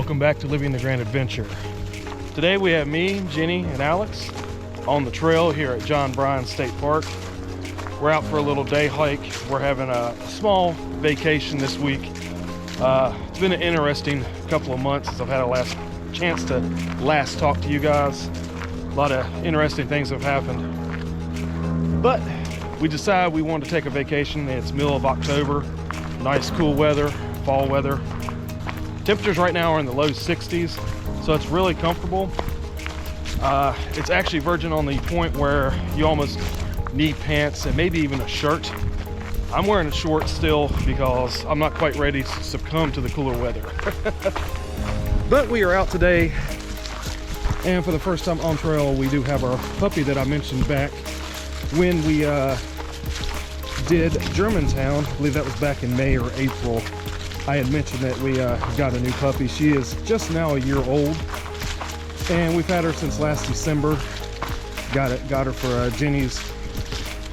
welcome back to Living the Grand Adventure. Today we have me, Jenny, and Alex on the trail here at John Bryan State Park. We're out for a little day hike. We're having a small vacation this week. It's been an interesting couple of months since I've had a chance to talk to you guys. A lot of interesting things have happened. But we decided we wanted to take a vacation. It's middle of October, nice cool weather, fall weather. Temperatures right now are in the low 60s, so it's really comfortable. It's actually verging on the point where you almost need pants and maybe even a shirt. I'm wearing a short still because I'm not quite ready to succumb to the cooler weather. But we are out today, and for the first time on trail, we do have our puppy that I mentioned back when we did Germantown. I believe that was back in May or April. I had mentioned that we got a new puppy. She is just now a year old, and we've had her since last December. Got her for Jenny's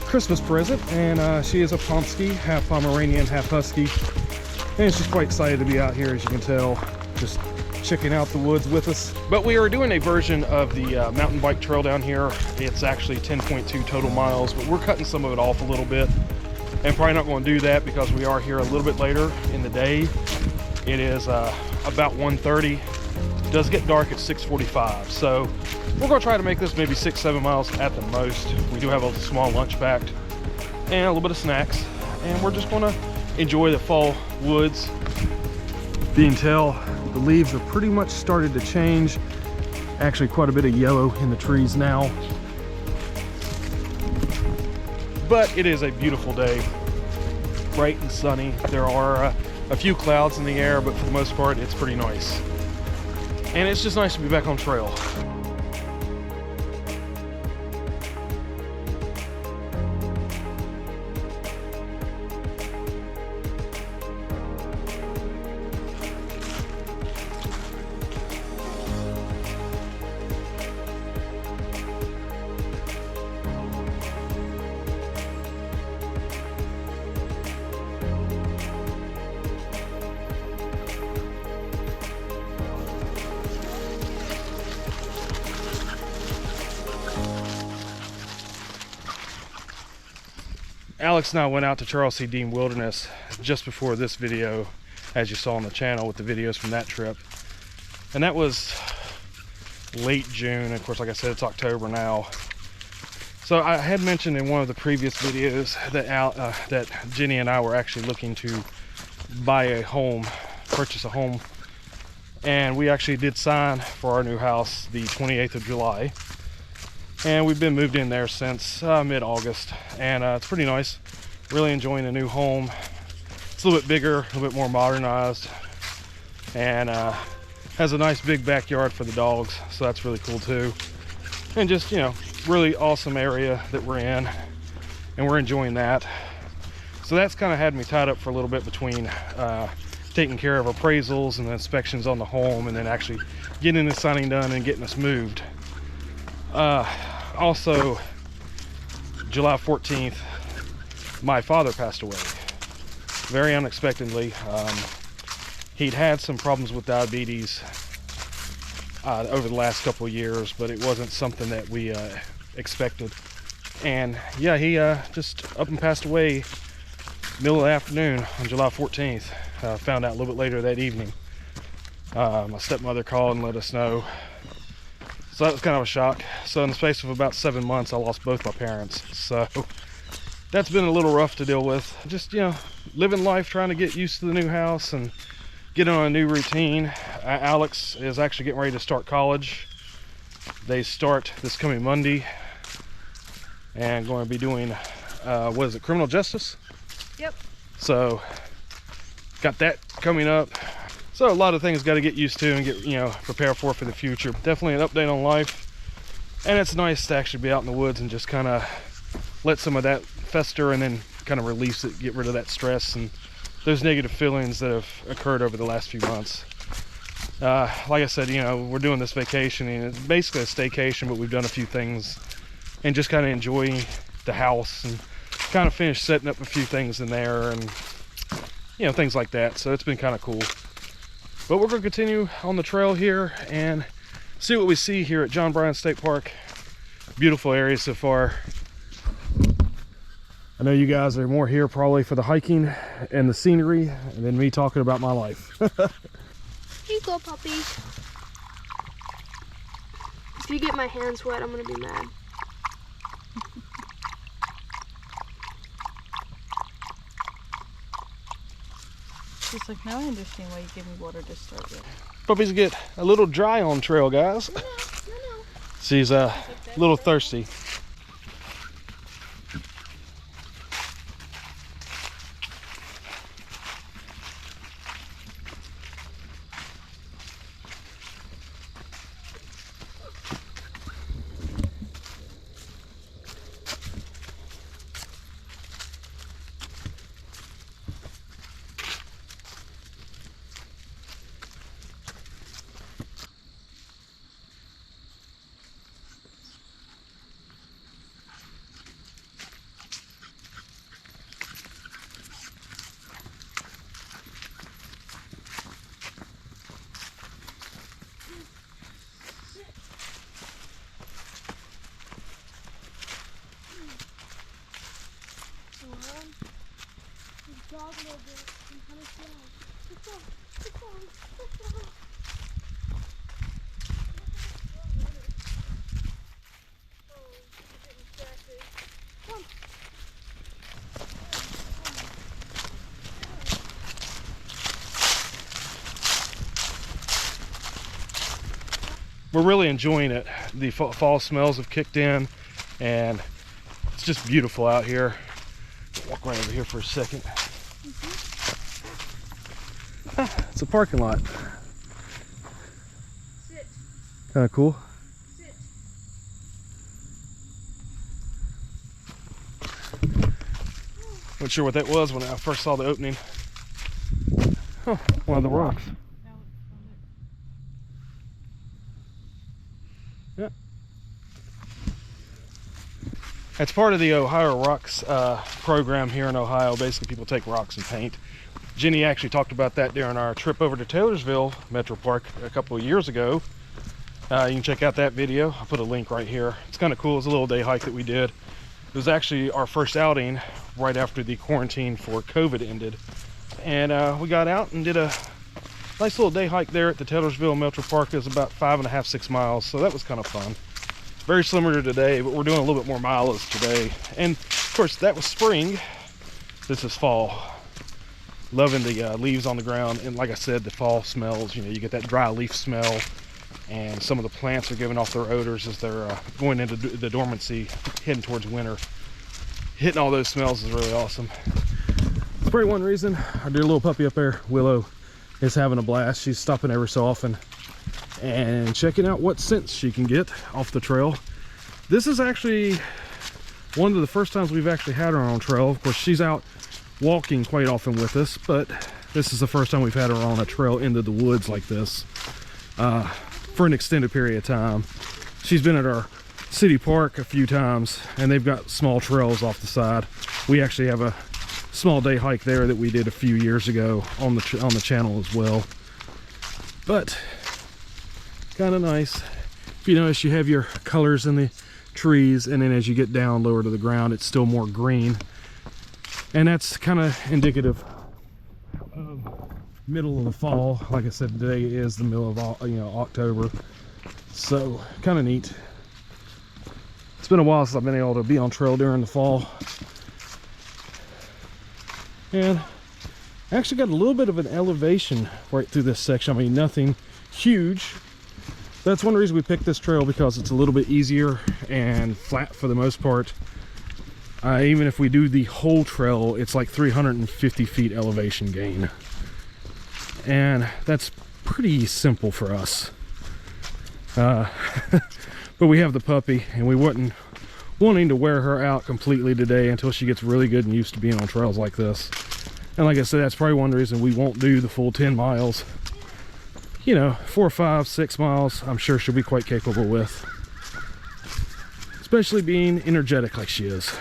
Christmas present, and she is a Pomsky, half Pomeranian, half Husky, and she's quite excited to be out here, as you can tell, just checking out the woods with us. But we are doing a version of the mountain bike trail down here. It's actually 10.2 total miles, but we're cutting some of it off a little bit, and probably not going to do that because we are here a little bit later in the day. It is about 1:30. It does get dark at 6:45, so we're going to try to make this maybe 6-7 miles at the most. We do have a small lunch packed and a little bit of snacks, and we're just going to enjoy the fall woods. You can tell the leaves are pretty much started to change. Actually quite a bit of yellow in the trees now. But it is a beautiful day, bright and sunny. There are a few clouds in the air, but for the most part it's pretty nice. And it's just nice to be back on trail. Alex and I went out to Charles C. Dean Wilderness just before this video, as you saw on the channel with the videos from that trip. And that was late June. Of course, like I said, it's October now. So I had mentioned in one of the previous videos that that Jenny and I were actually looking to buy a home, purchase a home. And we actually did sign for our new house the 28th of July. And we've been moved in there since mid-August, and it's pretty nice. Really enjoying the new home. It's a little bit bigger, a little bit more modernized, and has a nice big backyard for the dogs, so that's really cool too. And just, you know, really awesome area that we're in, and we're enjoying that. So that's kind of had me tied up for a little bit between taking care of appraisals and the inspections on the home, and then actually getting the signing done and getting us moved. Also, July 14th, my father passed away very unexpectedly. He'd had some problems with diabetes over the last couple of years, but it wasn't something that we expected. And yeah, he just up and passed away middle of the afternoon on July 14th. Found out a little bit later that evening. My stepmother called and let us know. So that was kind of a shock. So in the space of about 7 months, I lost both my parents. So that's been a little rough to deal with. Just, you know, living life, trying to get used to the new house and get on a new routine. Alex is actually getting ready to start college. They start this coming Monday, and going to be doing, what is it, criminal justice? Yep. So got that coming up. So a lot of things got to get used to and get, you know, prepare for the future. Definitely an update on life. And it's nice to actually be out in the woods and just kind of let some of that fester and then kind of release it, get rid of that stress and those negative feelings that have occurred over the last few months. Like I said, you know, we're doing this vacation, and it's basically a staycation, but we've done a few things and just kind of enjoying the house and kind of finished setting up a few things in there and, you know, things like that. So it's been kind of cool. But we're going to continue on the trail here and see what we see here at John Bryan State Park. Beautiful area so far. I know you guys are more here probably for the hiking and the scenery than me talking about my life. Here you go, puppy. If you get my hands wet, I'm gonna be mad. She's like, now I understand why you give me water to start with. Puppies get a little dry on trail, guys. No. She's a little thirsty. We're really enjoying it. The fall smells have kicked in and it's just beautiful out here. Walk right over here for a second. It's a parking lot. Sit. Kind of cool. Sit. Not sure what that was when I first saw the opening. Oh, one of the rocks. Yeah. It's part of the Ohio Rocks program here in Ohio. Basically, people take rocks and paint. Jenny actually talked about that during our trip over to Taylorsville Metro Park a couple of years ago. You can check out that video. I'll put a link right here. It's kind of cool. It's a little day hike that we did. It was actually our first outing right after the quarantine for COVID ended. And we got out and did a nice little day hike there at the Taylorsville Metro Park. It was about 5.5, 6 miles. So that was kind of fun. Very similar to today, but we're doing a little bit more mileage today. And of course, that was spring. This is fall. Loving the leaves on the ground. And like I said, the fall smells, you know, you get that dry leaf smell. And some of the plants are giving off their odors as they're going into the dormancy, heading towards winter. Hitting all those smells is really awesome. It's probably one reason our dear little puppy up there, Willow, is having a blast. She's stopping every so often and checking out what scents she can get off the trail. This is actually one of the first times we've actually had her on trail. Of course, she's out walking quite often with us, but this is the first time we've had her on a trail into the woods like this for an extended period of time. She's been at our city park a few times, and they've got small trails off the side. We actually have a small day hike there that we did a few years ago on the channel as well. But kind of nice. If you notice, you have your colors in the trees, and then as you get down lower to the ground, it's still more green, and that's kind of indicative of middle of the fall. Like I said, today is the middle of October, so kind of neat. It's been a while since I've been able to be on trail during the fall, and I actually got a little bit of an elevation right through this section. I mean, nothing huge. That's one reason we picked this trail, because it's a little bit easier and flat for the most part. Even if we do the whole trail, it's like 350 feet elevation gain, and that's pretty simple for us. But we have the puppy, and we wasn't wanting to wear her out completely today until she gets really good and used to being on trails like this. And like I said, that's probably one reason we won't do the full 10 miles. You know, 4, 5, 6 miles, I'm sure she'll be quite capable with. Especially being energetic like she is.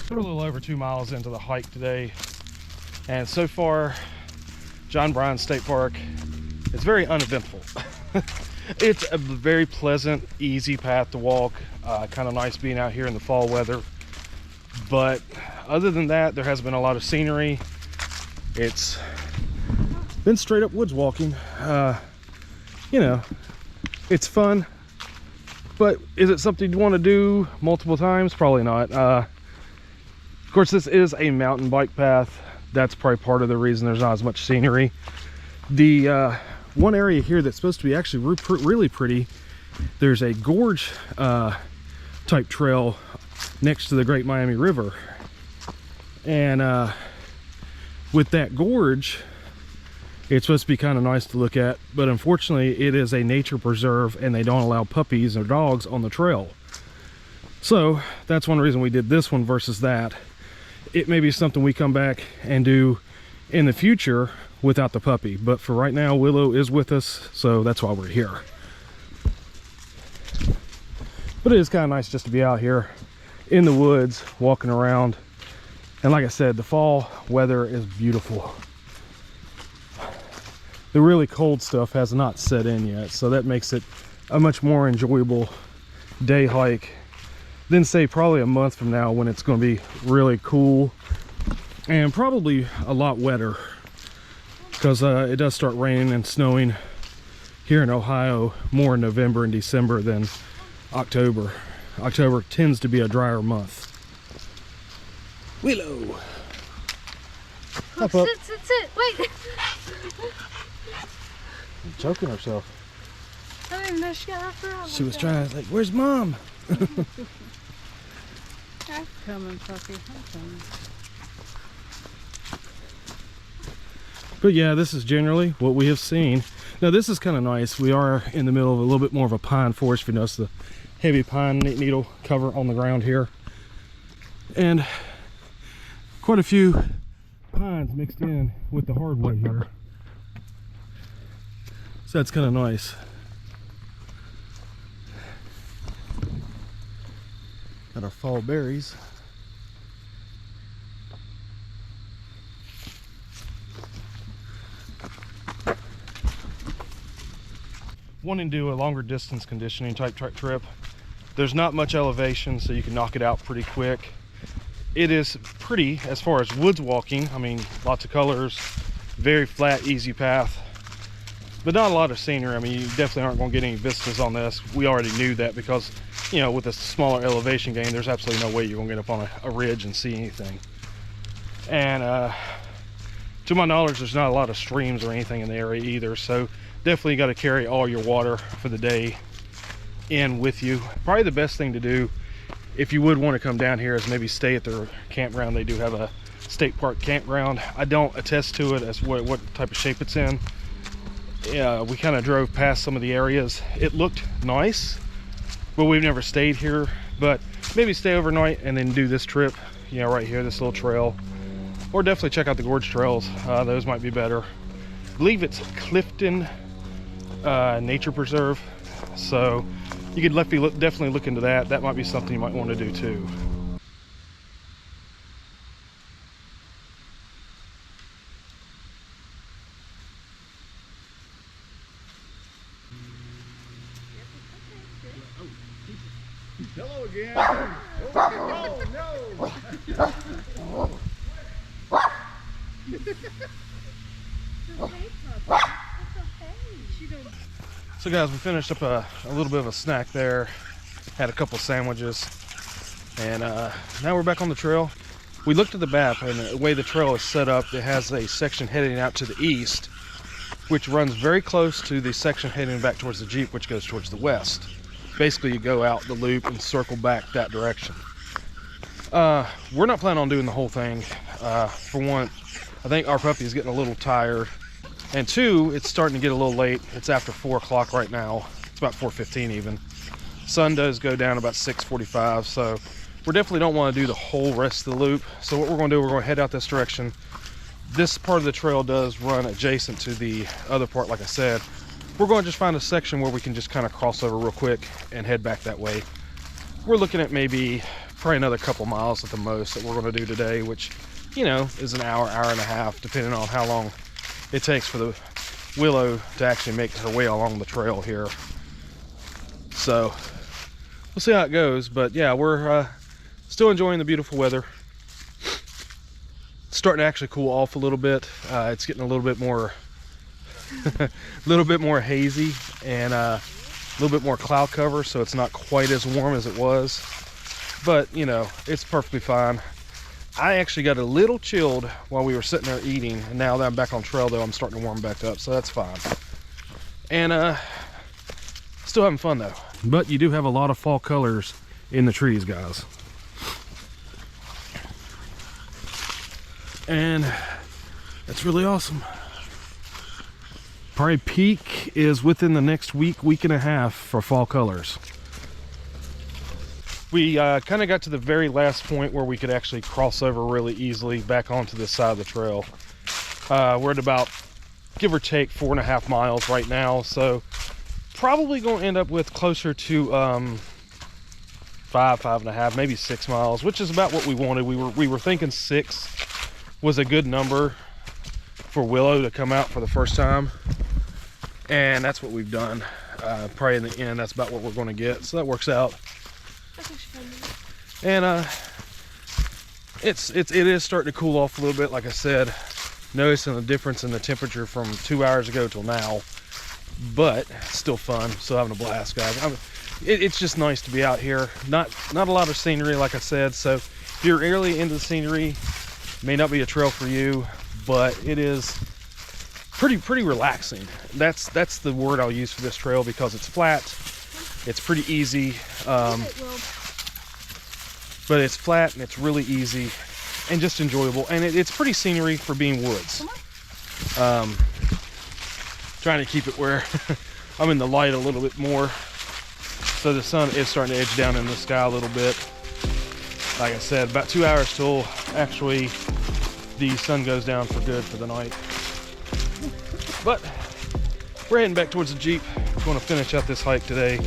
We're a little over 2 miles into the hike today, and so far John Bryan State Park. It's very uneventful. It's a very pleasant, easy path to walk. Kind of nice being out here in the fall weather. But other than that, there has been a lot of scenery. It's been straight up woods walking. You know, it's fun. But is it something you want to do multiple times? Probably not. Of course, this is a mountain bike path. That's probably part of the reason there's not as much scenery. The one area here that's supposed to be actually really pretty, there's a gorge type trail next to the Great Miami River. And with that gorge, it's supposed to be kind of nice to look at, but unfortunately it is a nature preserve and they don't allow puppies or dogs on the trail. So that's one reason we did this one versus that. It may be something we come back and do in the future without the puppy, but for right now Willow is with us, so that's why we're here. But it is kind of nice just to be out here in the woods walking around, and like I said, the fall weather is beautiful. The really cold stuff has not set in yet, so that makes it a much more enjoyable day hike than say probably a month from now when it's going to be really cool and probably a lot wetter, because it does start raining and snowing here in Ohio more in November and December than October. October tends to be a drier month. Willow! Hop up. Sit, wait! Choking herself. I don't even know she got her out. She was trying to, like, where's mom? I'm coming, puppy. I'm coming. But yeah, this is generally what we have seen. Now this is kind of nice. We are in the middle of a little bit more of a pine forest. If you notice the heavy pine needle cover on the ground here. And quite a few pines mixed in with the hardwood here. So that's kind of nice. Got our fall berries. Wanting to do a longer distance conditioning type trip, there's not much elevation, so you can knock it out pretty quick. It is pretty as far as woods walking. I mean, lots of colors, very flat, easy path, but not a lot of scenery. I mean, you definitely aren't going to get any vistas on this. We already knew that because, you know, with a smaller elevation gain, there's absolutely no way you're going to get up on a ridge and see anything. And to my knowledge, there's not a lot of streams or anything in the area either, so definitely got to carry all your water for the day in with you. Probably the best thing to do if you would want to come down here is maybe stay at their campground. They do have a state park campground. I don't attest to it as what type of shape it's in. Yeah, we kind of drove past some of the areas. It looked nice, but we've never stayed here. But maybe stay overnight and then do this trip, you know, right here, this little trail. Or definitely check out the gorge trails. Those might be better. I believe it's Clifton Nature Preserve, so you could definitely look into that. That might be something you might want to do too. Hello again. Oh no! So guys, we finished up a little bit of a snack there, had a couple sandwiches, and now we're back on the trail. We looked at the map, and the way the trail is set up, it has a section heading out to the east, which runs very close to the section heading back towards the Jeep, which goes towards the west. Basically, you go out the loop and circle back that direction. We're not planning on doing the whole thing. For one, I think our puppy is getting a little tired. And two, it's starting to get a little late. It's after 4 o'clock right now. It's about 4:15 even. Sun does go down about 6:45, so we definitely don't want to do the whole rest of the loop. So what we're going to do, we're going to head out this direction. This part of the trail does run adjacent to the other part, like I said. We're going to just find a section where we can just kind of cross over real quick and head back that way. We're looking at probably another couple miles at the most that we're going to do today, which, you know, is an hour, hour and a half, depending on how long it takes for the Willow to actually make her way along the trail here. So we'll see how it goes, but yeah, we're still enjoying the beautiful weather. It's starting to actually cool off a little bit. It's getting a little bit more hazy and a little bit more cloud cover, so it's not quite as warm as it was, but you know, it's perfectly fine. I actually got a little chilled while we were sitting there eating, and now that I'm back on trail though, I'm starting to warm back up, so that's fine. And still having fun though. But you do have a lot of fall colors in the trees, guys. And that's really awesome. Probably peak is within the next week and a half for fall colors. We kind of got to the very last point where we could actually cross over really easily back onto this side of the trail. We're at about, give or take, 4.5 miles right now, so probably going to end up with closer to 5.5, maybe 6 miles, which is about what we wanted. We were thinking 6 was a good number for Willow to come out for the first time, and that's what we've done. Probably in the end, that's about what we're going to get, so that works out. And it is starting to cool off a little bit, like I said. Noticing the difference in the temperature from 2 hours ago till now, but still fun. Still having a blast, guys. It's just nice to be out here. Not a lot of scenery, like I said, so if you're early into the scenery, it may not be a trail for you, but it is pretty relaxing. That's the word I'll use for this trail, because it's flat, it's pretty easy, but it's flat and it's really easy and just enjoyable, and it's pretty scenery for being woods. Trying to keep it where I'm in the light a little bit more, so the sun is starting to edge down in the sky a little bit. Like I said, about 2 hours till actually the sun goes down for good for the night. But we're heading back towards the Jeep. We're going to finish up this hike today.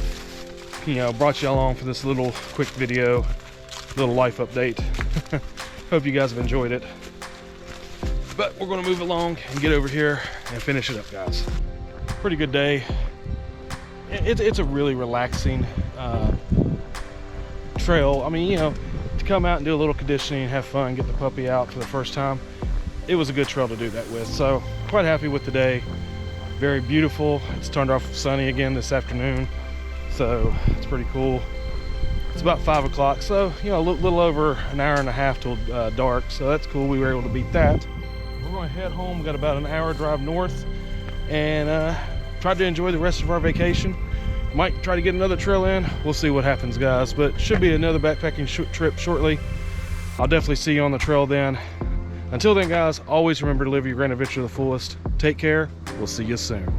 You know, brought you along for this little quick video, little life update. Hope you guys have enjoyed it. But we're going to move along and get over here and finish it up, guys. Pretty good day. It's a really relaxing trail. I mean, you know, to come out and do a little conditioning, have fun, get the puppy out for the first time, it was a good trail to do that with. So quite happy with the day. Very beautiful. It's turned off sunny again this afternoon, so it's pretty cool. It's about 5 o'clock, so you know, a little over an hour and a half till dark, so that's cool. We were able to beat that. We're going to head home. We got about an hour drive north, and try to enjoy the rest of our vacation. Might try to get another trail in. We'll see what happens, guys, but should be another backpacking trip shortly. I'll definitely see you on the trail then. Until then, guys, always remember to live your grand adventure to the fullest. Take care. We'll see you soon.